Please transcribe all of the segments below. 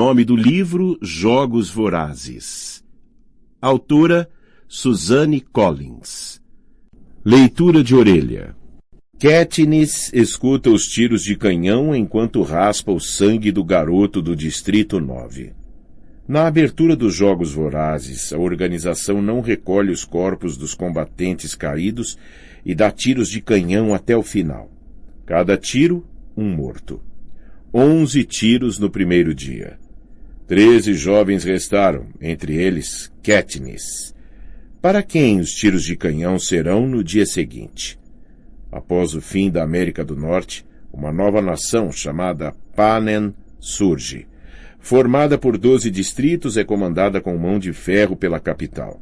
Nome do livro: Jogos Vorazes. Autora: Suzanne Collins. Leitura de orelha. Katniss escuta os tiros de canhão enquanto raspa o sangue do garoto do Distrito 9. Na abertura dos Jogos Vorazes, a organização não recolhe os corpos dos combatentes caídos e dá tiros de canhão até o final. Cada tiro, um morto. 11 tiros no primeiro dia. 13 jovens restaram, entre eles Katniss. Para quem os tiros de canhão serão no dia seguinte? Após o fim da América do Norte, uma nova nação chamada Panem surge. Formada por 12 distritos, é comandada com mão de ferro pela capital.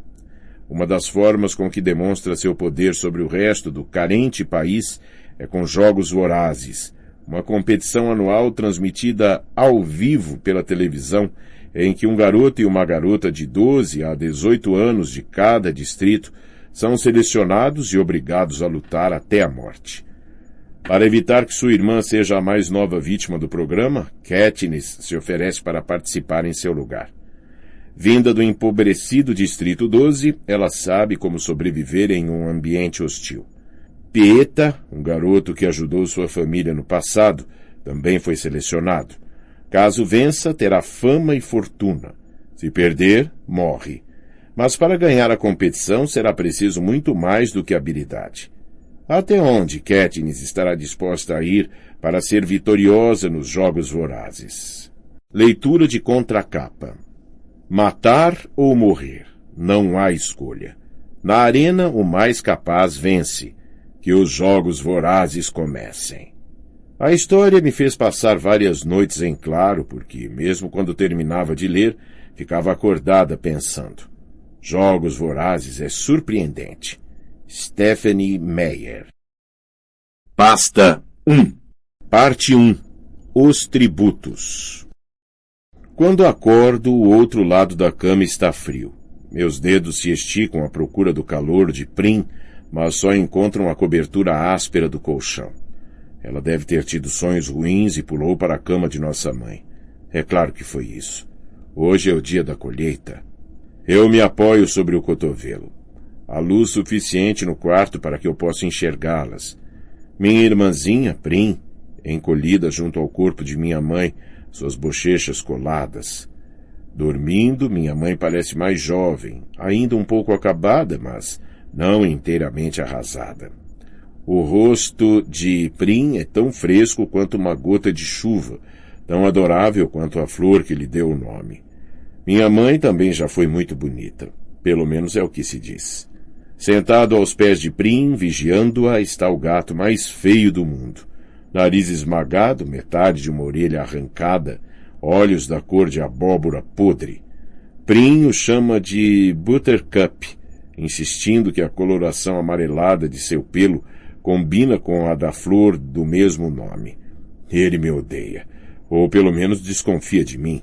Uma das formas com que demonstra seu poder sobre o resto do carente país é com Jogos Vorazes, uma competição anual transmitida ao vivo pela televisão, em que um garoto e uma garota de 12 a 18 anos de cada distrito são selecionados e obrigados a lutar até a morte. Para evitar que sua irmã seja a mais nova vítima do programa, Katniss se oferece para participar em seu lugar. Vinda do empobrecido Distrito 12, ela sabe como sobreviver em um ambiente hostil. Pieta, um garoto que ajudou sua família no passado, também foi selecionado. Caso vença, terá fama e fortuna. Se perder, morre. Mas para ganhar a competição será preciso muito mais do que habilidade. Até onde Katniss estará disposta a ir para ser vitoriosa nos Jogos Vorazes? Leitura de contracapa. Matar ou morrer? Não há escolha. Na arena, o mais capaz vence. Que os Jogos Vorazes comecem. A história me fez passar várias noites em claro, porque, mesmo quando terminava de ler, ficava acordada pensando. Jogos Vorazes é surpreendente. Stephenie Meyer. Pasta 1. Parte 1. Os tributos. Quando acordo, o outro lado da cama está frio. Meus dedos se esticam à procura do calor de Prim, mas só encontram a cobertura áspera do colchão. Ela deve ter tido sonhos ruins e pulou para a cama de nossa mãe. É claro que foi isso. Hoje é o dia da colheita. Eu me apoio sobre o cotovelo. Há luz suficiente no quarto para que eu possa enxergá-las. Minha irmãzinha, Prim, encolhida junto ao corpo de minha mãe, suas bochechas coladas. Dormindo, minha mãe parece mais jovem, ainda um pouco acabada, mas não inteiramente arrasada. O rosto de Prim é tão fresco quanto uma gota de chuva, tão adorável quanto a flor que lhe deu o nome. Minha mãe também já foi muito bonita, pelo menos é o que se diz. Sentado aos pés de Prim, vigiando-a, está o gato mais feio do mundo. Nariz esmagado, metade de uma orelha arrancada, olhos da cor de abóbora podre. Prim o chama de Buttercup, insistindo que a coloração amarelada de seu pelo combina com a da flor do mesmo nome. Ele me odeia, ou pelo menos desconfia de mim.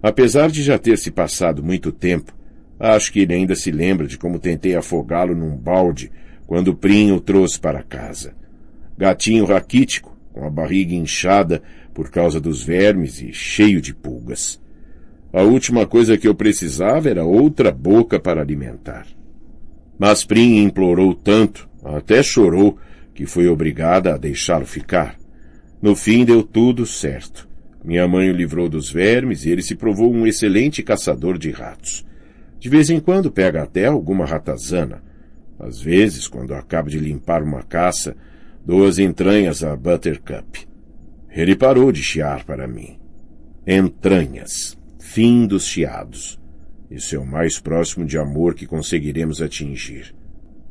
Apesar de já ter se passado muito tempo, acho que ele ainda se lembra de como tentei afogá-lo num balde quando Prim o trouxe para casa. Gatinho raquítico, com a barriga inchada por causa dos vermes e cheio de pulgas. A última coisa que eu precisava era outra boca para alimentar. Mas Prim implorou tanto, até chorou, que fui obrigada a deixá-lo ficar. No fim deu tudo certo. Minha mãe o livrou dos vermes e ele se provou um excelente caçador de ratos. De vez em quando pega até alguma ratazana. Às vezes, quando acabo de limpar uma caça, dou as entranhas a Buttercup. Ele parou de chiar para mim. Entranhas. Fim dos chiados. Isso é o mais próximo de amor que conseguiremos atingir.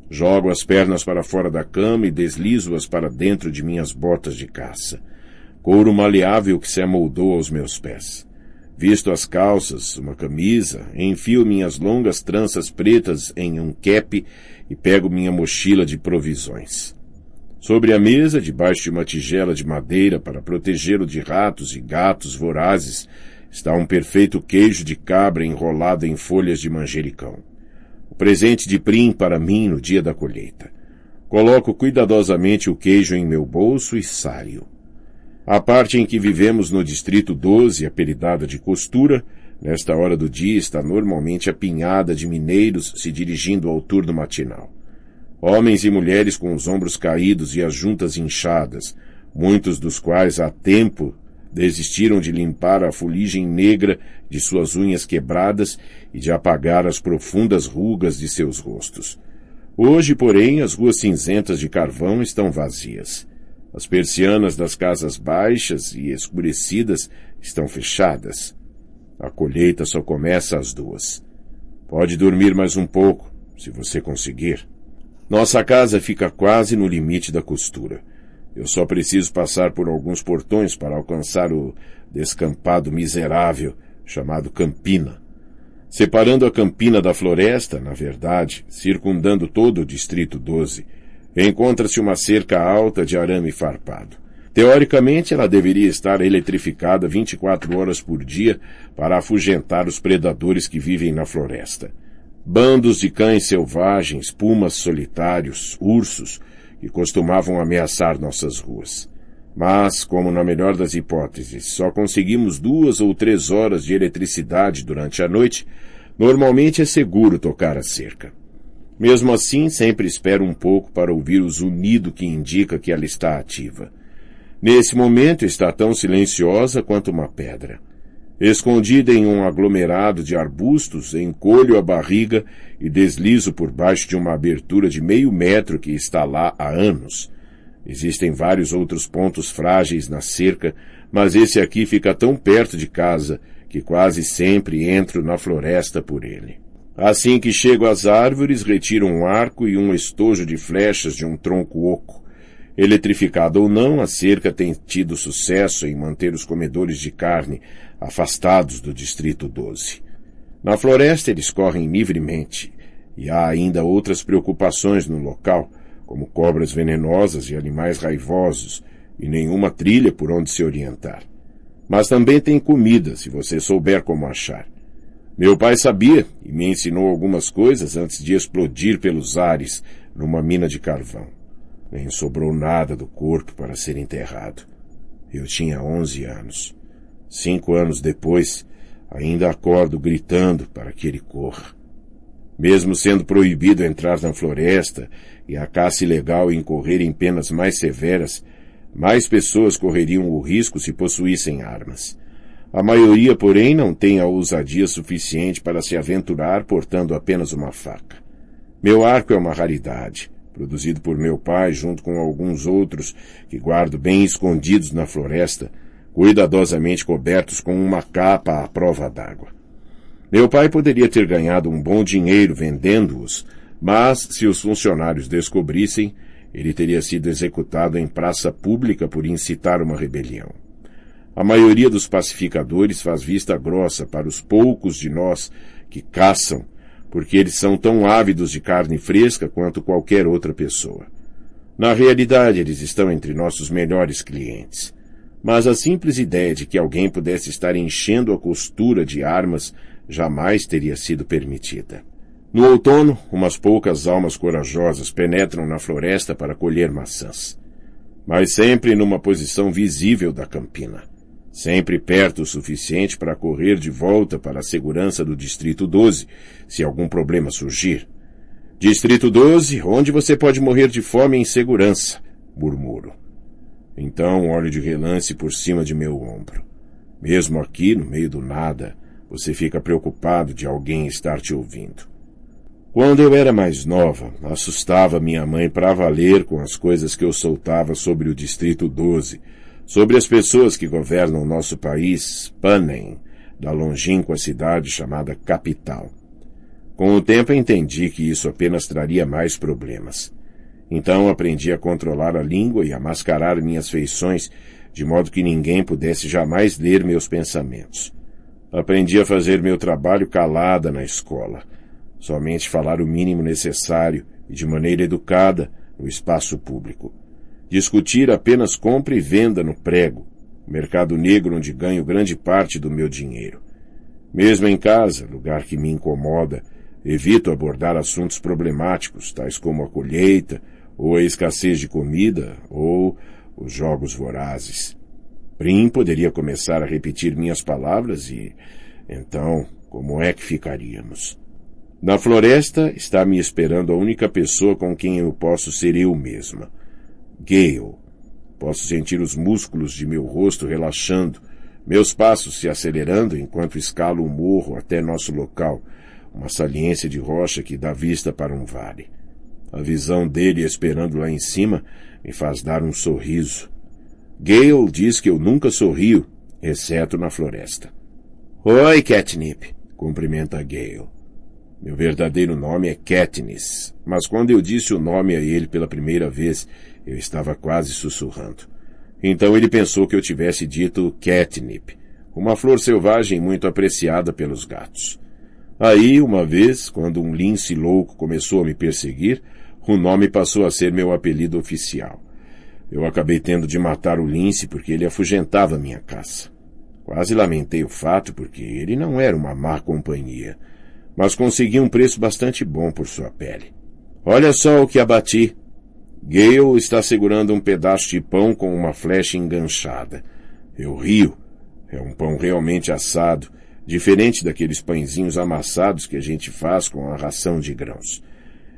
Jogo as pernas para fora da cama e deslizo-as para dentro de minhas botas de caça. Couro maleável que se amoldou aos meus pés. Visto as calças, uma camisa, enfio minhas longas tranças pretas em um cap e pego minha mochila de provisões. Sobre a mesa, debaixo de uma tigela de madeira para protegê-lo de ratos e gatos vorazes, está um perfeito queijo de cabra enrolado em folhas de manjericão. O presente de Prim para mim no dia da colheita. Coloco cuidadosamente o queijo em meu bolso e saio. A parte em que vivemos no Distrito 12, apelidada de Costura, nesta hora do dia está normalmente apinhada de mineiros se dirigindo ao turno matinal. Homens e mulheres com os ombros caídos e as juntas inchadas, muitos dos quais há tempo desistiram de limpar a fuligem negra de suas unhas quebradas e de apagar as profundas rugas de seus rostos. Hoje, porém, as ruas cinzentas de carvão estão vazias. As persianas das casas baixas e escurecidas estão fechadas. A colheita só começa às 2. Pode dormir mais um pouco, se você conseguir. Nossa casa fica quase no limite da costura. Eu só preciso passar por alguns portões para alcançar o descampado miserável chamado Campina. Separando a Campina da floresta, na verdade, circundando todo o Distrito 12, encontra-se uma cerca alta de arame farpado. Teoricamente, ela deveria estar eletrificada 24 horas por dia para afugentar os predadores que vivem na floresta. Bandos de cães selvagens, pumas solitários, ursos, que costumavam ameaçar nossas ruas. Mas, como na melhor das hipóteses, só conseguimos 2 ou 3 horas de eletricidade durante a noite, normalmente é seguro tocar a cerca. Mesmo assim, sempre espero um pouco para ouvir o zunido que indica que ela está ativa. Nesse momento está tão silenciosa quanto uma pedra. Escondida em um aglomerado de arbustos, encolho a barriga e deslizo por baixo de uma abertura de meio metro que está lá há anos. Existem vários outros pontos frágeis na cerca, mas esse aqui fica tão perto de casa que quase sempre entro na floresta por ele. Assim que chego às árvores, retiro um arco e um estojo de flechas de um tronco oco. Eletrificada ou não, a cerca tem tido sucesso em manter os comedores de carne afastados do Distrito 12. Na floresta eles correm livremente, e há ainda outras preocupações no local, como cobras venenosas e animais raivosos, e nenhuma trilha por onde se orientar. Mas também tem comida, se você souber como achar. Meu pai sabia e me ensinou algumas coisas antes de explodir pelos ares numa mina de carvão. Nem sobrou nada do corpo para ser enterrado. Eu tinha 11 anos. 5 anos depois, ainda acordo gritando para que ele corra. Mesmo sendo proibido entrar na floresta e a caça ilegal incorrer em penas mais severas, mais pessoas correriam o risco se possuíssem armas. A maioria, porém, não tem a ousadia suficiente para se aventurar portando apenas uma faca. Meu arco é uma raridade, produzido por meu pai junto com alguns outros que guardo bem escondidos na floresta, cuidadosamente cobertos com uma capa à prova d'água. Meu pai poderia ter ganhado um bom dinheiro vendendo-os, mas se os funcionários descobrissem, ele teria sido executado em praça pública por incitar uma rebelião. A maioria dos pacificadores faz vista grossa para os poucos de nós que caçam, porque eles são tão ávidos de carne fresca quanto qualquer outra pessoa. Na realidade, eles estão entre nossos melhores clientes. Mas a simples ideia de que alguém pudesse estar enchendo a costura de armas jamais teria sido permitida. No outono, umas poucas almas corajosas penetram na floresta para colher maçãs. Mas sempre numa posição visível da campina. Sempre perto o suficiente para correr de volta para a segurança do Distrito 12, se algum problema surgir. Distrito 12, onde você pode morrer de fome em segurança, murmuro. Então olho de relance por cima de meu ombro. Mesmo aqui, no meio do nada, você fica preocupado de alguém estar te ouvindo. Quando eu era mais nova, assustava minha mãe para valer com as coisas que eu soltava sobre o Distrito 12, sobre as pessoas que governam nosso país, Panem, da longínqua cidade chamada Capital. Com o tempo entendi que isso apenas traria mais problemas. Então aprendi a controlar a língua e a mascarar minhas feições, de modo que ninguém pudesse jamais ler meus pensamentos. Aprendi a fazer meu trabalho calada na escola, somente falar o mínimo necessário e de maneira educada no espaço público. Discutir apenas compra e venda no prego, mercado negro onde ganho grande parte do meu dinheiro. Mesmo em casa, lugar que me incomoda, evito abordar assuntos problemáticos, tais como a colheita, ou a escassez de comida, ou os jogos vorazes. Prim poderia começar a repetir minhas palavras e, então, como é que ficaríamos? Na floresta está me esperando a única pessoa com quem eu posso ser eu mesma. Gale. Posso sentir os músculos de meu rosto relaxando, meus passos se acelerando enquanto escalo o morro até nosso local, uma saliência de rocha que dá vista para um vale. A visão dele esperando lá em cima me faz dar um sorriso. Gale diz que eu nunca sorrio, exceto na floresta. Oi, Catnip, cumprimenta Gale. Meu verdadeiro nome é Katniss, mas quando eu disse o nome a ele pela primeira vez, eu estava quase sussurrando. Então ele pensou que eu tivesse dito Catnip, uma flor selvagem muito apreciada pelos gatos. Aí, uma vez, quando um lince louco começou a me perseguir, o nome passou a ser meu apelido oficial. Eu acabei tendo de matar o lince porque ele afugentava minha caça. Quase lamentei o fato porque ele não era uma má companhia, mas consegui um preço bastante bom por sua pele. Olha só o que abati. Gale está segurando um pedaço de pão com uma flecha enganchada. Eu rio. É um pão realmente assado, diferente daqueles pãezinhos amassados que a gente faz com a ração de grãos.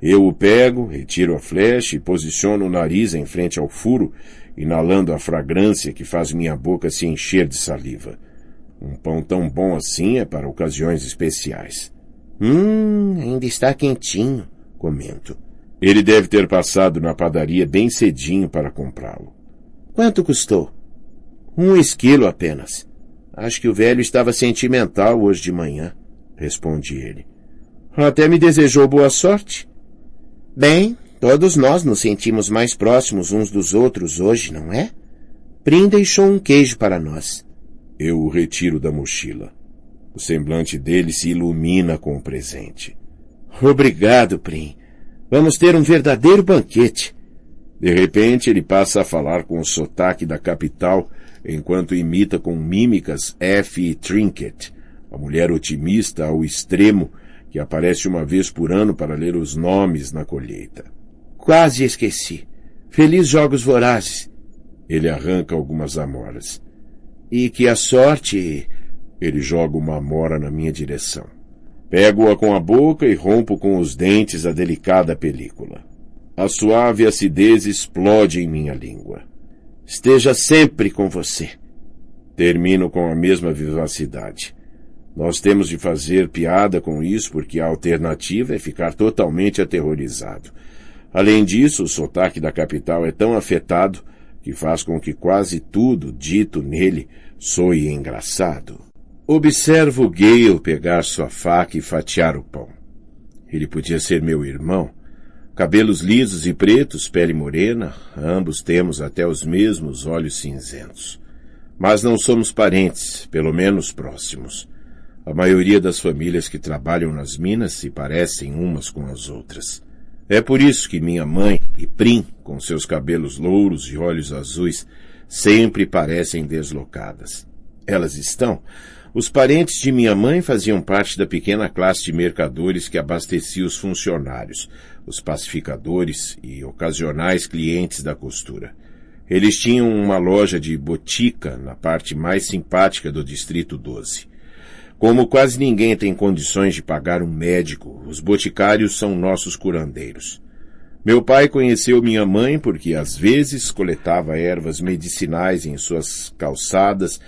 Eu o pego, retiro a flecha e posiciono o nariz em frente ao furo, inalando a fragrância que faz minha boca se encher de saliva. Um pão tão bom assim é para ocasiões especiais. Ainda está quentinho, comento. Ele deve ter passado na padaria bem cedinho para comprá-lo. Quanto custou? 1 esquilo apenas. Acho que o velho estava sentimental hoje de manhã, responde ele. Até me desejou boa sorte. Bem, todos nós nos sentimos mais próximos uns dos outros hoje, não é? Prim deixou um queijo para nós. Eu o retiro da mochila. O semblante dele se ilumina com o presente. Obrigado, Prim. Vamos ter um verdadeiro banquete. De repente, ele passa a falar com o sotaque da capital, enquanto imita com mímicas Effie Trinket, a mulher otimista ao extremo que aparece uma vez por ano para ler os nomes na colheita. Quase esqueci. Feliz Jogos Vorazes. Ele arranca algumas amoras. E que a sorte... Ele joga uma amora na minha direção. Pego-a com a boca e rompo com os dentes a delicada película. A suave acidez explode em minha língua. Esteja sempre com você. Termino com a mesma vivacidade. Nós temos de fazer piada com isso porque a alternativa é ficar totalmente aterrorizado. Além disso, o sotaque da capital é tão afetado que faz com que quase tudo dito nele soe engraçado. Observo Gale pegar sua faca e fatiar o pão. Ele podia ser meu irmão. Cabelos lisos e pretos, pele morena, ambos temos até os mesmos olhos cinzentos. Mas não somos parentes, pelo menos próximos. A maioria das famílias que trabalham nas minas se parecem umas com as outras. É por isso que minha mãe e Prim, com seus cabelos louros e olhos azuis, sempre parecem deslocadas. Elas estão... Os parentes de minha mãe faziam parte da pequena classe de mercadores que abastecia os funcionários, os pacificadores e ocasionais clientes da costura. Eles tinham uma loja de botica na parte mais simpática do Distrito 12. Como quase ninguém tem condições de pagar um médico, os boticários são nossos curandeiros. Meu pai conheceu minha mãe porque às vezes coletava ervas medicinais em suas calçadas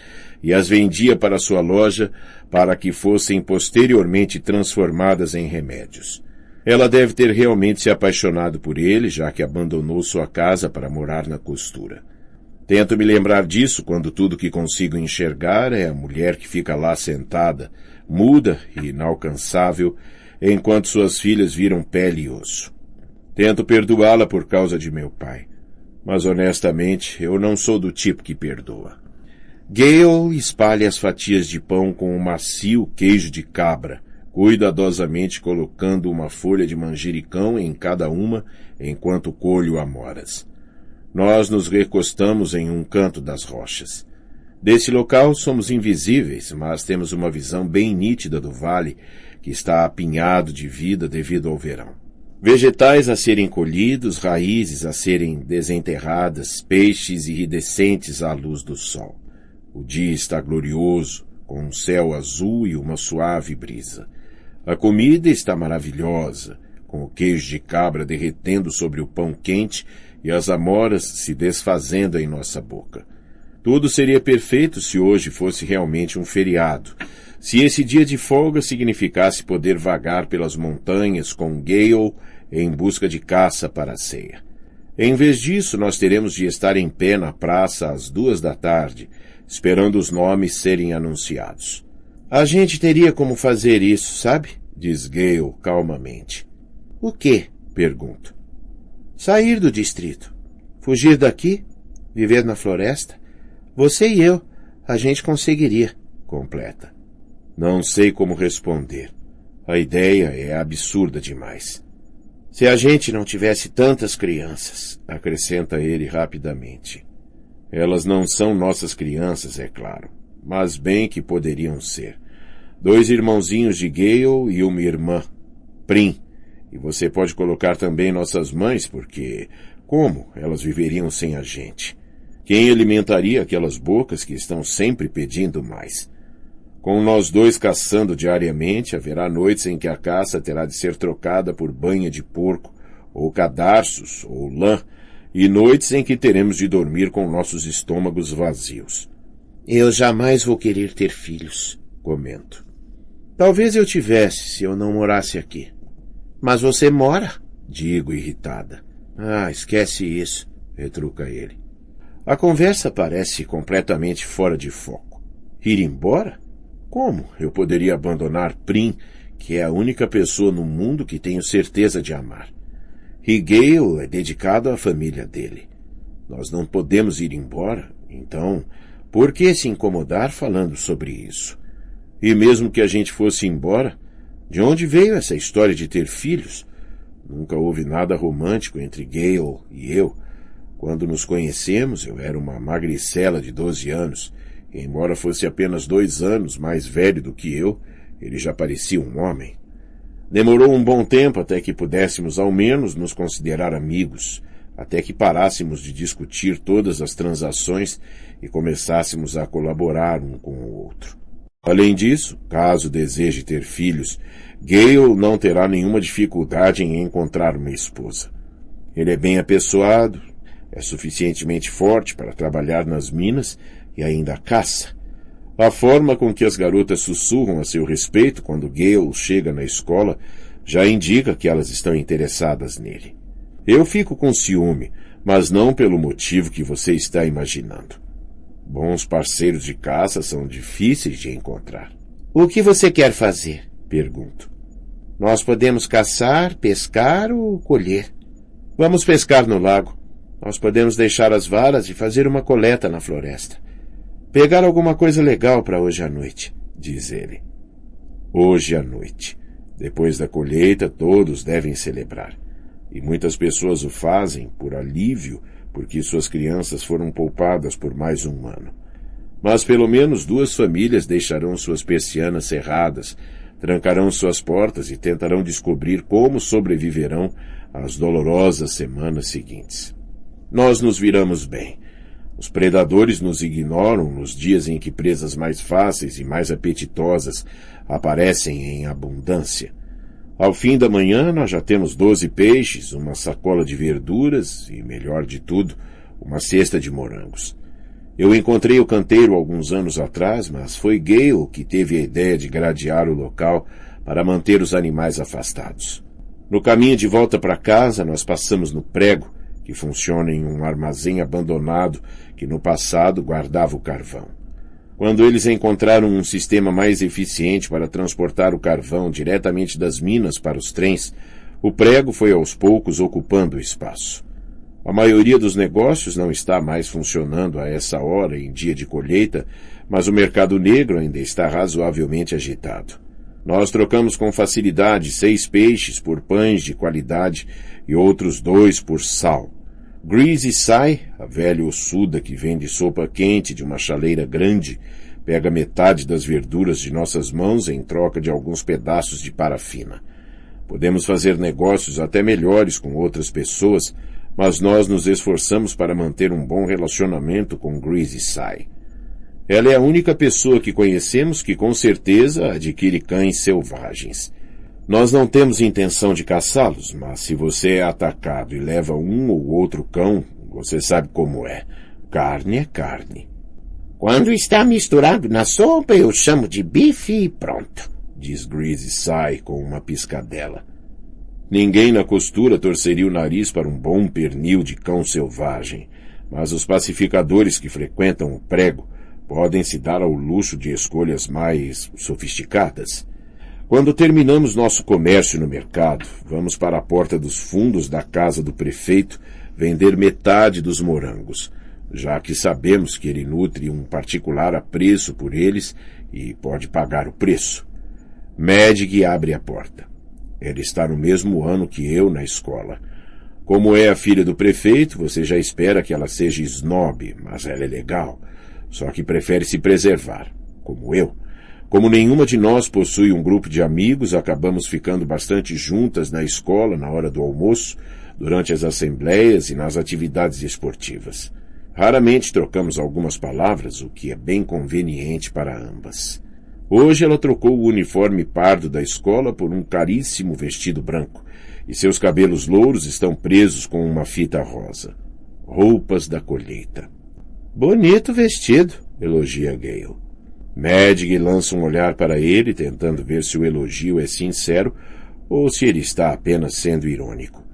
e as vendia para sua loja para que fossem posteriormente transformadas em remédios. Ela deve ter realmente se apaixonado por ele, já que abandonou sua casa para morar na costura. Tento me lembrar disso quando tudo que consigo enxergar é a mulher que fica lá sentada, muda e inalcançável, enquanto suas filhas viram pele e osso. Tento perdoá-la por causa de meu pai, mas honestamente eu não sou do tipo que perdoa. Gale espalha as fatias de pão com um macio queijo de cabra, cuidadosamente colocando uma folha de manjericão em cada uma enquanto colho amoras. Nós nos recostamos em um canto das rochas. Desse local somos invisíveis, mas temos uma visão bem nítida do vale, que está apinhado de vida devido ao verão. Vegetais a serem colhidos, raízes a serem desenterradas, peixes iridescentes à luz do sol. O dia está glorioso, com um céu azul e uma suave brisa. A comida está maravilhosa, com o queijo de cabra derretendo sobre o pão quente e as amoras se desfazendo em nossa boca. Tudo seria perfeito se hoje fosse realmente um feriado, se esse dia de folga significasse poder vagar pelas montanhas com Gale em busca de caça para a ceia. Em vez disso, nós teremos de estar em pé na praça às 14h, esperando os nomes serem anunciados. A gente teria como fazer isso, sabe? Diz Gale calmamente. O quê? Pergunto. Sair do distrito. Fugir daqui? Viver na floresta? Você e eu. A gente conseguiria, completa. Não sei como responder. A ideia é absurda demais. Se a gente não tivesse tantas crianças, acrescenta ele rapidamente. Elas não são nossas crianças, é claro, mas bem que poderiam ser. 2 irmãozinhos de Gale e uma irmã, Prim. E você pode colocar também nossas mães, porque como elas viveriam sem a gente? Quem alimentaria aquelas bocas que estão sempre pedindo mais? Com nós 2 caçando diariamente, haverá noites em que a caça terá de ser trocada por banha de porco, ou cadarços, ou lã, e noites em que teremos de dormir com nossos estômagos vazios. Eu jamais vou querer ter filhos, comento. Talvez eu tivesse se eu não morasse aqui. Mas você mora? Digo irritada. Ah, esquece isso, retruca ele. A conversa parece completamente fora de foco. Ir embora? Como eu poderia abandonar Prim, que é a única pessoa no mundo que tenho certeza de amar? E Gale é dedicado à família dele. Nós não podemos ir embora, então, por que se incomodar falando sobre isso? E mesmo que a gente fosse embora, de onde veio essa história de ter filhos? Nunca houve nada romântico entre Gale e eu. Quando nos conhecemos, eu era uma magricela de 12 anos, e embora fosse apenas 2 anos mais velho do que eu, ele já parecia um homem. Demorou um bom tempo até que pudéssemos ao menos nos considerar amigos, até que parássemos de discutir todas as transações e começássemos a colaborar um com o outro. Além disso, caso deseje ter filhos, Gale não terá nenhuma dificuldade em encontrar uma esposa. Ele é bem apessoado, é suficientemente forte para trabalhar nas minas e ainda caça. A forma com que as garotas sussurram a seu respeito quando Gale chega na escola já indica que elas estão interessadas nele. Eu fico com ciúme, mas não pelo motivo que você está imaginando. Bons parceiros de caça são difíceis de encontrar. O que você quer fazer? Pergunto. Nós podemos caçar, pescar ou colher. Vamos pescar no lago. Nós podemos deixar as varas e fazer uma coleta na floresta. Pegar alguma coisa legal para hoje à noite, diz ele. Hoje à noite. Depois da colheita, todos devem celebrar. E muitas pessoas o fazem por alívio, porque suas crianças foram poupadas por mais um ano. Mas pelo menos 2 famílias deixarão suas persianas cerradas, trancarão suas portas e tentarão descobrir como sobreviverão às dolorosas semanas seguintes. Nós nos viramos bem. Os predadores nos ignoram nos dias em que presas mais fáceis e mais apetitosas aparecem em abundância. Ao fim da manhã, nós já temos 12 peixes, uma sacola de verduras e, melhor de tudo, uma cesta de morangos. Eu encontrei o canteiro alguns anos atrás, mas foi Gale que teve a ideia de gradear o local para manter os animais afastados. No caminho de volta para casa, nós passamos no prego, que funciona em um armazém abandonado que no passado guardava o carvão. Quando eles encontraram um sistema mais eficiente para transportar o carvão diretamente das minas para os trens, o prego foi aos poucos ocupando o espaço. A maioria dos negócios não está mais funcionando a essa hora em dia de colheita, mas o mercado negro ainda está razoavelmente agitado. Nós trocamos com facilidade 6 peixes por pães de qualidade e outros 2 por sal. Greasy Sai, a velha ossuda que vende sopa quente de uma chaleira grande, pega metade das verduras de nossas mãos em troca de alguns pedaços de parafina. Podemos fazer negócios até melhores com outras pessoas, mas nós nos esforçamos para manter um bom relacionamento com Greasy Sai. Ela é a única pessoa que conhecemos que com certeza adquire cães selvagens. Nós não temos intenção de caçá-los, mas se você é atacado e leva um ou outro cão, você sabe como é. Carne é carne. Quando está misturado na sopa, eu chamo de bife e pronto, diz Greasy Sigh com uma piscadela. Ninguém na costura torceria o nariz para um bom pernil de cão selvagem, mas os pacificadores que frequentam o prego podem se dar ao luxo de escolhas mais sofisticadas. Quando terminamos nosso comércio no mercado, vamos para a porta dos fundos da casa do prefeito vender metade dos morangos, já que sabemos que ele nutre um particular apreço por eles e pode pagar o preço. Madge abre a porta. Ela está no mesmo ano que eu na escola. Como é a filha do prefeito, você já espera que ela seja snob, mas ela é legal, só que prefere se preservar, como eu. Como nenhuma de nós possui um grupo de amigos, acabamos ficando bastante juntas na escola na hora do almoço, durante as assembleias e nas atividades esportivas. Raramente trocamos algumas palavras, o que é bem conveniente para ambas. Hoje ela trocou o uniforme pardo da escola por um caríssimo vestido branco, e seus cabelos louros estão presos com uma fita rosa. Roupas da colheita. Bonito vestido, elogia Gale. Madge lança um olhar para ele, tentando ver se o elogio é sincero ou se ele está apenas sendo irônico.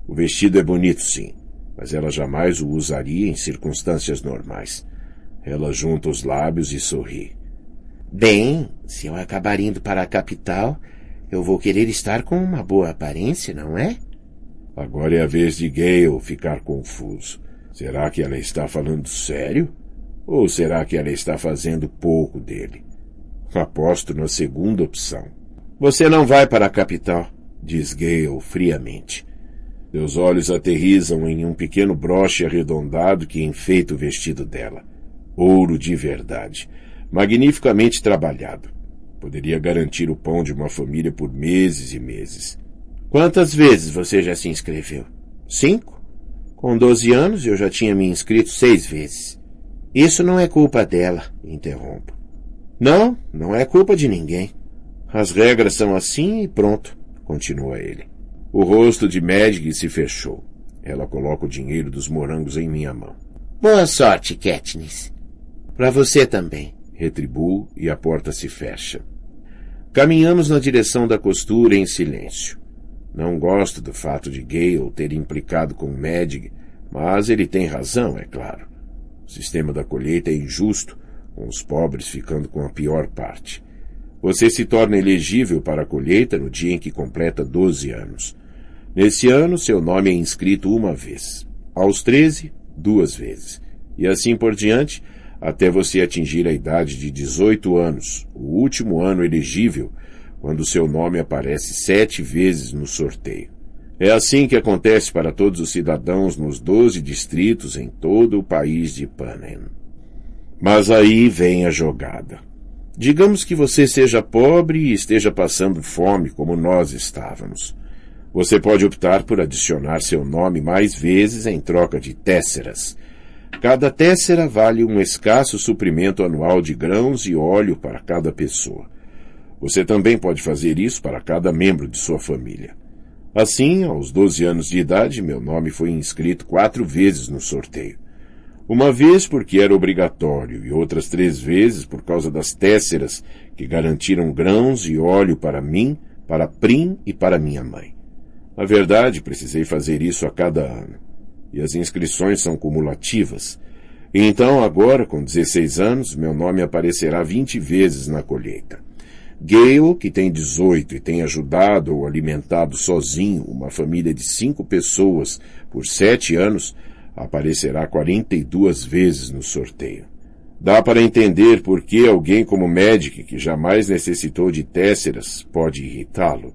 O vestido é bonito, sim, mas ela jamais o usaria em circunstâncias normais. Ela junta os lábios e sorri. Bem, se eu acabar indo para a capital, eu vou querer estar com uma boa aparência, não é? Agora é a vez de Gale ficar confuso. Será que ela está falando sério? Ou será que ela está fazendo pouco dele? Aposto na segunda opção. Você não vai para a capital, diz Gale friamente. Seus olhos aterrissam em um pequeno broche arredondado que enfeita o vestido dela. Ouro de verdade. Magnificamente trabalhado. Poderia garantir o pão de uma família por meses e meses. Quantas vezes você já se inscreveu? 5? Com 12 anos eu já tinha me inscrito 6 vezes. Isso não é culpa dela, interrompo. Não, não é culpa de ninguém. As regras são assim e pronto, continua ele. O rosto de Madge se fechou. Ela coloca o dinheiro dos morangos em minha mão. Boa sorte, Katniss. Para você também, retribuo e a porta se fecha. Caminhamos na direção da costura em silêncio. Não gosto do fato de Gale ter implicado com Madge, mas ele tem razão, é claro. O sistema da colheita é injusto, com os pobres ficando com a pior parte. Você se torna elegível para a colheita no dia em que completa 12 anos. Nesse ano, seu nome é inscrito uma vez. Aos 13, 2 vezes. E assim por diante, até você atingir a idade de 18 anos, o último ano elegível, quando seu nome aparece 7 vezes no sorteio. É assim que acontece para todos os cidadãos nos 12 distritos em todo o país de Panem. Mas aí vem a jogada. Digamos que você seja pobre e esteja passando fome como nós estávamos. Você pode optar por adicionar seu nome mais vezes em troca de tesseras. Cada tessera vale um escasso suprimento anual de grãos e óleo para cada pessoa. Você também pode fazer isso para cada membro de sua família. Assim, aos 12 anos de idade, meu nome foi inscrito 4 vezes no sorteio. Uma vez porque era obrigatório e outras 3 vezes por causa das tesseras que garantiram grãos e óleo para mim, para Prim e para minha mãe. Na verdade, precisei fazer isso a cada ano. E as inscrições são cumulativas. E então, agora, com 16 anos, meu nome aparecerá 20 vezes na colheita. Gale, que tem 18 e tem ajudado ou alimentado sozinho uma família de 5 pessoas por 7 anos, aparecerá 42 vezes no sorteio. Dá para entender por que alguém como Madge, que jamais necessitou de tesseras, pode irritá-lo.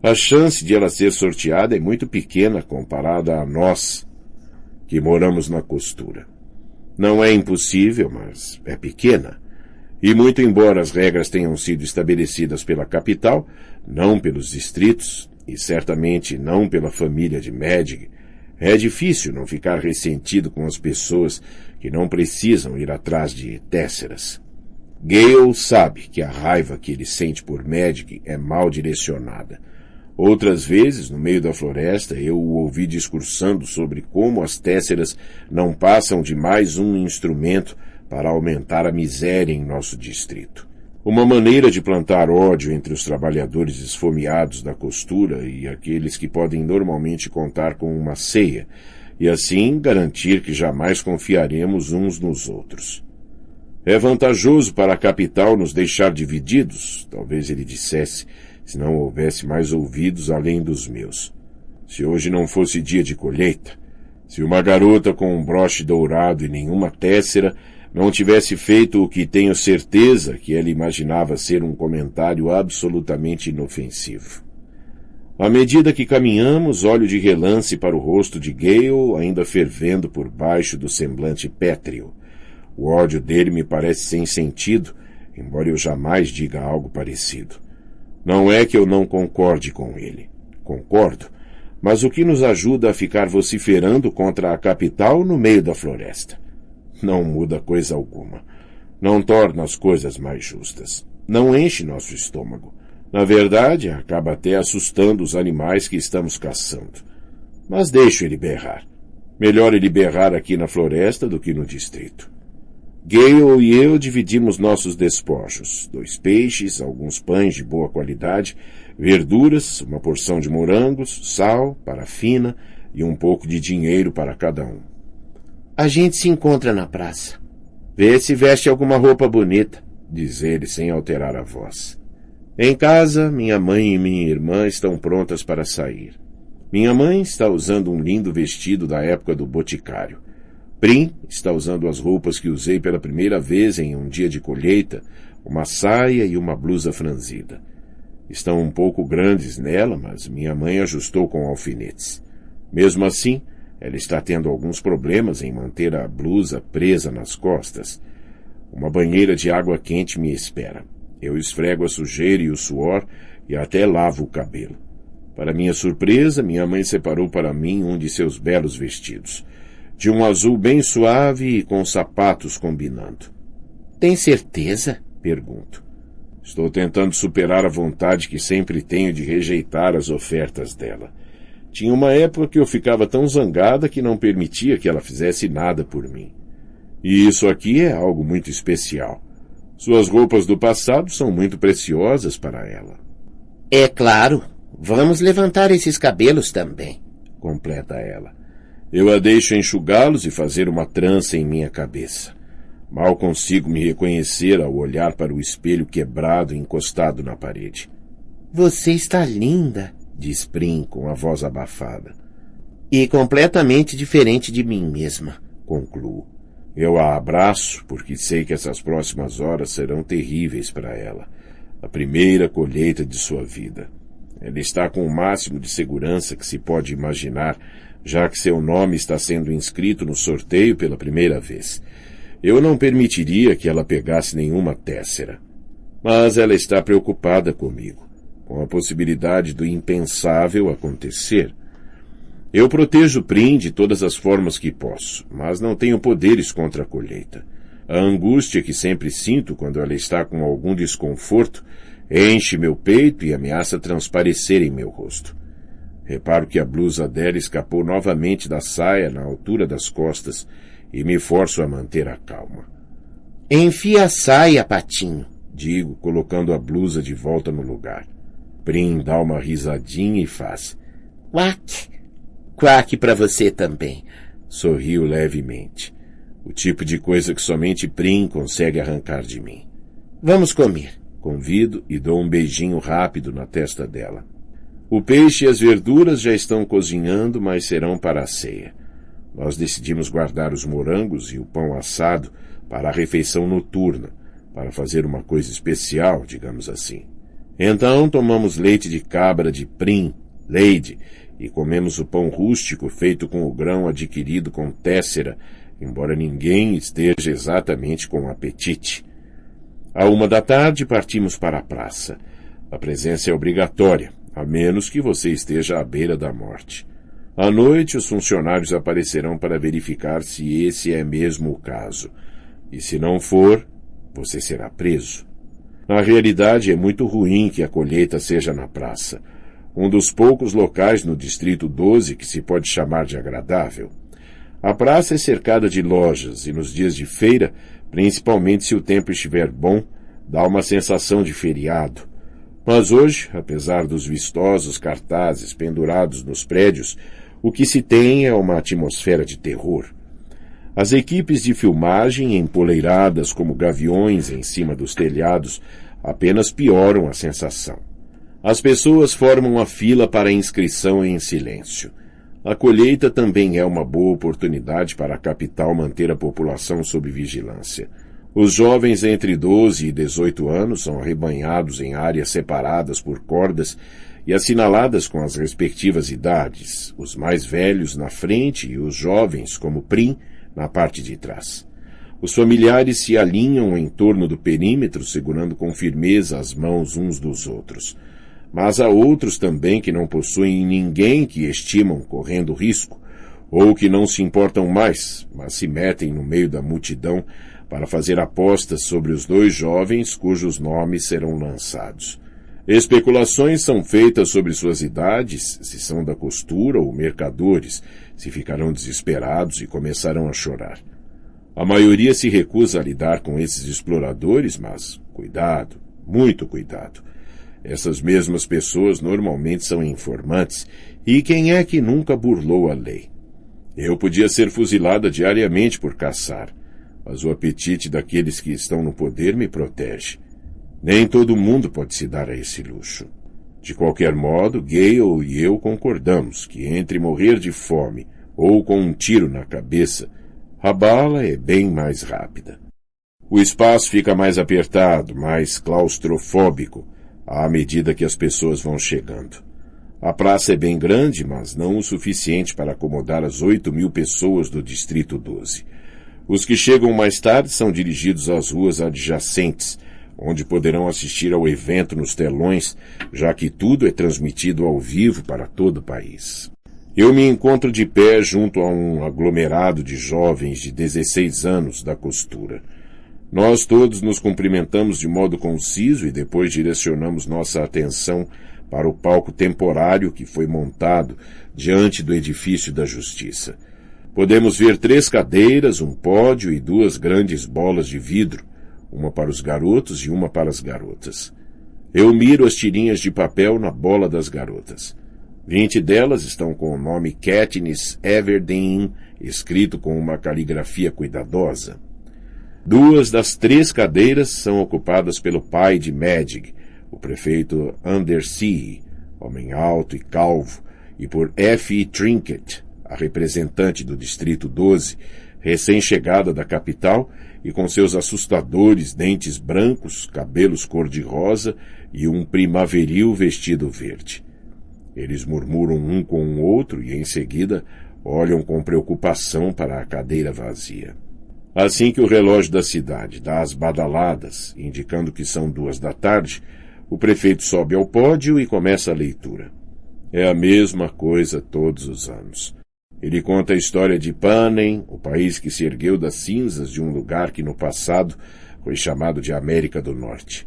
A chance de ela ser sorteada é muito pequena comparada a nós, que moramos na costura. Não é impossível, mas é pequena. E muito embora as regras tenham sido estabelecidas pela capital, não pelos distritos, e certamente não pela família de Madge, É difícil não ficar ressentido com as pessoas que não precisam ir atrás de tésseras. Gale sabe que a raiva que ele sente por Magic é mal direcionada. Outras vezes, no meio da floresta, eu o ouvi discursando sobre como as tésseras não passam de mais um instrumento para aumentar a miséria em nosso distrito. Uma maneira de plantar ódio entre os trabalhadores esfomeados da costura e aqueles que podem normalmente contar com uma ceia, e assim garantir que jamais confiaremos uns nos outros. É vantajoso para a capital nos deixar divididos, talvez ele dissesse, se não houvesse mais ouvidos além dos meus. Se hoje não fosse dia de colheita, se uma garota com um broche dourado e nenhuma téssera não tivesse feito o que tenho certeza que ela imaginava ser um comentário absolutamente inofensivo. À medida que caminhamos, olho de relance para o rosto de Gale, ainda fervendo por baixo do semblante pétreo. O ódio dele me parece sem sentido, embora eu jamais diga algo parecido. Não é que eu não concorde com ele. Concordo, mas o que nos ajuda a ficar vociferando contra a capital no meio da floresta? Não muda coisa alguma. Não torna as coisas mais justas. Não enche nosso estômago. Na verdade, acaba até assustando os animais que estamos caçando. Mas deixo ele berrar. Melhor ele berrar aqui na floresta do que no distrito. Gale e eu dividimos nossos despojos. 2 peixes, alguns pães de boa qualidade, verduras, uma porção de morangos, sal, parafina e um pouco de dinheiro para cada um. A gente se encontra na praça. Vê se veste alguma roupa bonita, diz ele sem alterar a voz. Em casa, minha mãe e minha irmã estão prontas para sair. Minha mãe está usando um lindo vestido da época do Boticário. Prim está usando as roupas que usei pela primeira vez em um dia de colheita, uma saia e uma blusa franzida. Estão um pouco grandes nela, mas minha mãe ajustou com alfinetes. Mesmo assim, ela está tendo alguns problemas em manter a blusa presa nas costas. Uma banheira de água quente me espera. Eu esfrego a sujeira e o suor e até lavo o cabelo. Para minha surpresa, minha mãe separou para mim um de seus belos vestidos, de um azul bem suave e com sapatos combinando. Tem certeza? Pergunto. Estou tentando superar a vontade que sempre tenho de rejeitar as ofertas dela. Tinha uma época que eu ficava tão zangada que não permitia que ela fizesse nada por mim. E isso aqui é algo muito especial. Suas roupas do passado são muito preciosas para ela. É claro. Vamos levantar esses cabelos também, completa ela. Eu a deixo enxugá-los e fazer uma trança em minha cabeça. Mal consigo me reconhecer ao olhar para o espelho quebrado encostado na parede. Você está linda, diz Prim com a voz abafada. E completamente diferente de mim mesma, concluo. Eu a abraço porque sei que essas próximas horas serão terríveis para ela. A primeira colheita de sua vida. Ela está com o máximo de segurança que se pode imaginar, já que seu nome está sendo inscrito no sorteio pela primeira vez. Eu não permitiria que ela pegasse nenhuma téssera. Mas ela está preocupada comigo, com a possibilidade do impensável acontecer. Eu protejo Prim de todas as formas que posso, mas não tenho poderes contra a colheita. A angústia que sempre sinto quando ela está com algum desconforto enche meu peito e ameaça transparecer em meu rosto. Reparo que a blusa dela escapou novamente da saia na altura das costas e me forço a manter a calma. Enfia a saia, patinho, digo, colocando a blusa de volta no lugar. Prim dá uma risadinha e faz. Quack! Quack para você também, sorriu levemente. O tipo de coisa que somente Prim consegue arrancar de mim. Vamos comer, convido e dou um beijinho rápido na testa dela. O peixe e as verduras já estão cozinhando, mas serão para a ceia. Nós decidimos guardar os morangos e o pão assado para a refeição noturna, para fazer uma coisa especial, digamos assim. Então tomamos leite de cabra de Prim, Lady, e comemos o pão rústico feito com o grão adquirido com téssera, embora ninguém esteja exatamente com apetite. À 13h partimos para a praça. A presença é obrigatória, a menos que você esteja à beira da morte. À noite, os funcionários aparecerão para verificar se esse é mesmo o caso. E se não for, você será preso. Na realidade, é muito ruim que a colheita seja na praça, um dos poucos locais no Distrito 12 que se pode chamar de agradável. A praça é cercada de lojas e nos dias de feira, principalmente se o tempo estiver bom, dá uma sensação de feriado. Mas hoje, apesar dos vistosos cartazes pendurados nos prédios, o que se tem é uma atmosfera de terror. As equipes de filmagem, empoleiradas como gaviões em cima dos telhados, apenas pioram a sensação. As pessoas formam a fila para a inscrição em silêncio. A colheita também é uma boa oportunidade para a capital manter a população sob vigilância. Os jovens entre 12 e 18 anos são arrebanhados em áreas separadas por cordas e assinaladas com as respectivas idades, os mais velhos na frente e os jovens, como prim, na parte de trás. Os familiares se alinham em torno do perímetro, segurando com firmeza as mãos uns dos outros. Mas há outros também que não possuem ninguém que estimam correndo risco, ou que não se importam mais, mas se metem no meio da multidão para fazer apostas sobre os dois jovens cujos nomes serão lançados. Especulações são feitas sobre suas idades, se são da costura ou mercadores, se ficarão desesperados e começarão a chorar. A maioria se recusa a lidar com esses exploradores, mas cuidado, muito cuidado. Essas mesmas pessoas normalmente são informantes, e quem é que nunca burlou a lei? Eu podia ser fuzilada diariamente por caçar, mas o apetite daqueles que estão no poder me protege. Nem todo mundo pode se dar a esse luxo. De qualquer modo, Gale e eu concordamos que entre morrer de fome ou com um tiro na cabeça, a bala é bem mais rápida. O espaço fica mais apertado, mais claustrofóbico, à medida que as pessoas vão chegando. A praça é bem grande, mas não o suficiente para acomodar as 8.000 pessoas do Distrito 12. Os que chegam mais tarde são dirigidos às ruas adjacentes, onde poderão assistir ao evento nos telões, já que tudo é transmitido ao vivo para todo o país. Eu me encontro de pé junto a um aglomerado de jovens de 16 anos da costura. Nós todos nos cumprimentamos de modo conciso e depois direcionamos nossa atenção para o palco temporário que foi montado diante do edifício da Justiça. Podemos ver 3 cadeiras, um pódio e 2 grandes bolas de vidro, uma para os garotos e uma para as garotas. Eu miro as tirinhas de papel na bola das garotas. 20 delas estão com o nome Katniss Everdeen, escrito com uma caligrafia cuidadosa. 2 das 3 cadeiras são ocupadas pelo pai de Madge, o prefeito Undersea, homem alto e calvo, e por Effie Trinket, a representante do Distrito 12, recém-chegada da capital e com seus assustadores dentes brancos, cabelos cor-de-rosa e um primaveril vestido verde. Eles murmuram um com o outro e, em seguida, olham com preocupação para a cadeira vazia. Assim que o relógio da cidade dá as badaladas, indicando que são 2 da tarde, o prefeito sobe ao pódio e começa a leitura. É a mesma coisa todos os anos. Ele conta a história de Panem, o país que se ergueu das cinzas de um lugar que no passado foi chamado de América do Norte.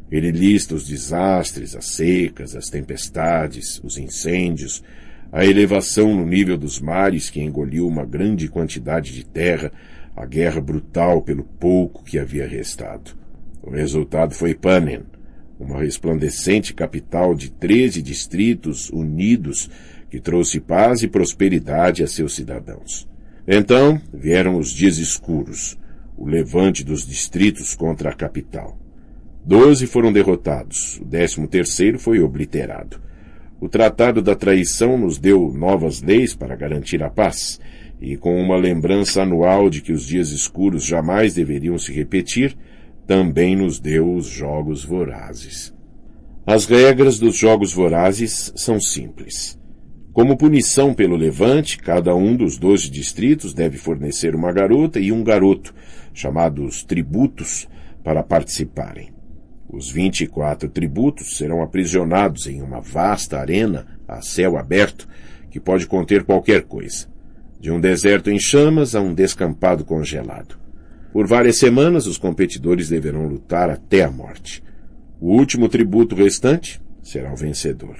Ele lista os desastres, as secas, as tempestades, os incêndios, a elevação no nível dos mares que engoliu uma grande quantidade de terra, a guerra brutal pelo pouco que havia restado. O resultado foi Panem, uma resplandecente capital de 13 distritos unidos que trouxe paz e prosperidade a seus cidadãos. Então vieram os dias escuros, o levante dos distritos contra a capital. 12 foram derrotados, o 13º foi obliterado. O Tratado da Traição nos deu novas leis para garantir a paz, e com uma lembrança anual de que os dias escuros jamais deveriam se repetir, também nos deu os Jogos Vorazes. As regras dos Jogos Vorazes são simples. Como punição pelo levante, cada um dos 12 distritos deve fornecer uma garota e um garoto, chamados tributos, para participarem. Os 24 tributos serão aprisionados em uma vasta arena a céu aberto, que pode conter qualquer coisa, de um deserto em chamas a um descampado congelado. Por várias semanas, os competidores deverão lutar até a morte. O último tributo restante será o vencedor.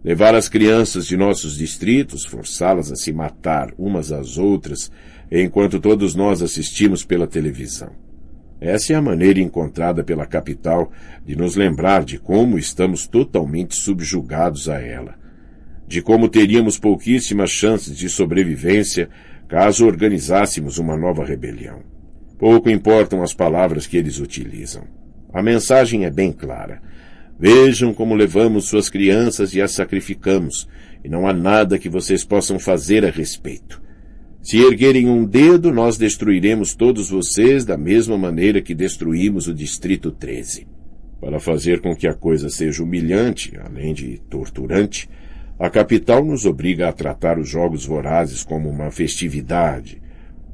Levar as crianças de nossos distritos, forçá-las a se matar umas às outras, enquanto todos nós assistimos pela televisão. Essa é a maneira encontrada pela capital de nos lembrar de como estamos totalmente subjugados a ela, de como teríamos pouquíssimas chances de sobrevivência caso organizássemos uma nova rebelião. Pouco importam as palavras que eles utilizam. A mensagem é bem clara. Vejam como levamos suas crianças e as sacrificamos, e não há nada que vocês possam fazer a respeito. Se erguerem um dedo, nós destruiremos todos vocês da mesma maneira que destruímos o Distrito 13. Para fazer com que a coisa seja humilhante, além de torturante, a capital nos obriga a tratar os Jogos Vorazes como uma festividade,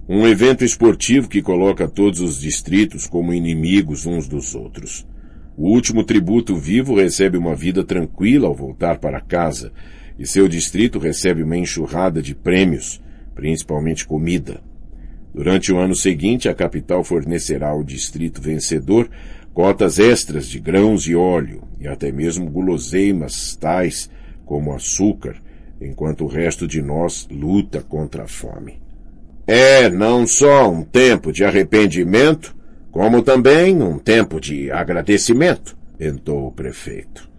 um evento esportivo que coloca todos os distritos como inimigos uns dos outros. O último tributo vivo recebe uma vida tranquila ao voltar para casa, e seu distrito recebe uma enxurrada de prêmios, principalmente comida. Durante o ano seguinte, a capital fornecerá ao distrito vencedor cotas extras de grãos e óleo, e até mesmo guloseimas tais como açúcar, enquanto o resto de nós luta contra a fome. É não só um tempo de arrependimento, como também um tempo de agradecimento, entoou o prefeito.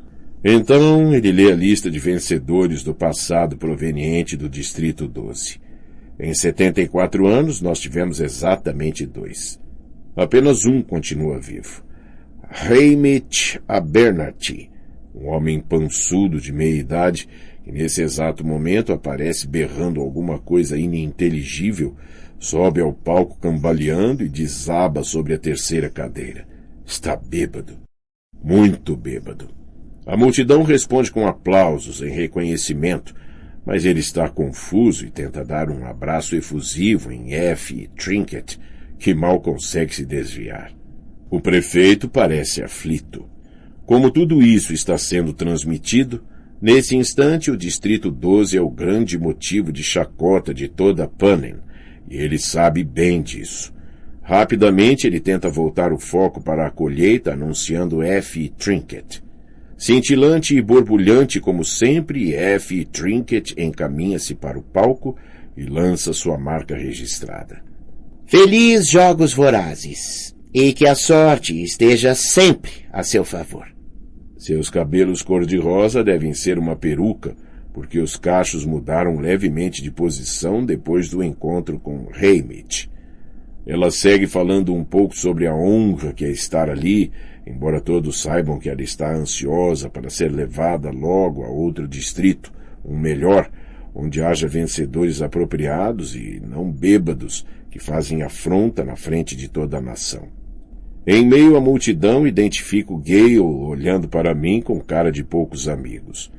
Então ele lê a lista de vencedores do passado proveniente do Distrito 12. Em 74 anos, nós tivemos exatamente 2. Apenas um continua vivo. Hamish Abernathy, um homem pançudo de meia-idade, que nesse exato momento aparece berrando alguma coisa ininteligível, sobe ao palco cambaleando e desaba sobre a terceira cadeira. Está bêbado. Muito bêbado. A multidão responde com aplausos em reconhecimento, mas ele está confuso e tenta dar um abraço efusivo em F. Trinket, que mal consegue se desviar. O prefeito parece aflito. Como tudo isso está sendo transmitido, nesse instante o Distrito 12 é o grande motivo de chacota de toda Panem, e ele sabe bem disso. Rapidamente ele tenta voltar o foco para a colheita anunciando F. Trinket. Cintilante e borbulhante como sempre, F. Trinket encaminha-se para o palco e lança sua marca registrada. Feliz Jogos Vorazes, e que a sorte esteja sempre a seu favor. Seus cabelos cor-de-rosa devem ser uma peruca, porque os cachos mudaram levemente de posição depois do encontro com Hamish. Ela segue falando um pouco sobre a honra que é estar ali, embora todos saibam que ela está ansiosa para ser levada logo a outro distrito, um melhor, onde haja vencedores apropriados e não bêbados que fazem afronta na frente de toda a nação. Em meio à multidão, identifico Gale olhando para mim com cara de poucos amigos.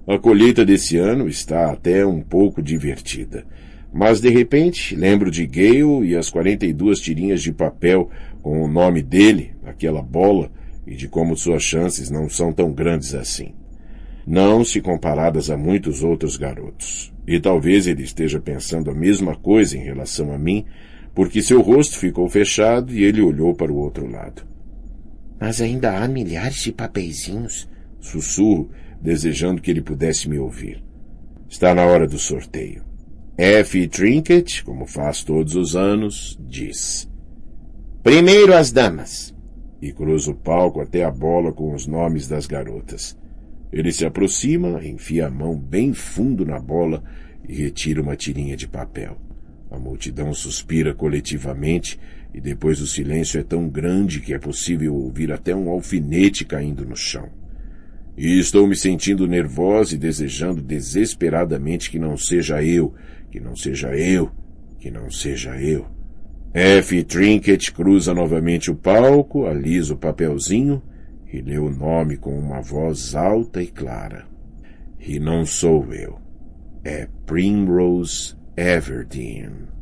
A colheita desse ano está até um pouco divertida. Mas, de repente, lembro de Gale e as 42 tirinhas de papel com o nome dele, aquela bola, e de como suas chances não são tão grandes assim. Não se comparadas a muitos outros garotos. E talvez ele esteja pensando a mesma coisa em relação a mim, porque seu rosto ficou fechado e ele olhou para o outro lado. Mas ainda há milhares de papeizinhos, sussurro, desejando que ele pudesse me ouvir. Está na hora do sorteio. F. Trinket, como faz todos os anos, diz: primeiro as damas. E cruza o palco até a bola com os nomes das garotas. Ele se aproxima, enfia a mão bem fundo na bola e retira uma tirinha de papel. A multidão suspira coletivamente e depois o silêncio é tão grande que é possível ouvir até um alfinete caindo no chão. E estou me sentindo nervosa e desejando desesperadamente que não seja eu, que não seja eu, que não seja eu. F. Trinket cruza novamente o palco, alisa o papelzinho e lê o nome com uma voz alta e clara. E não sou eu. É Primrose Everdeen.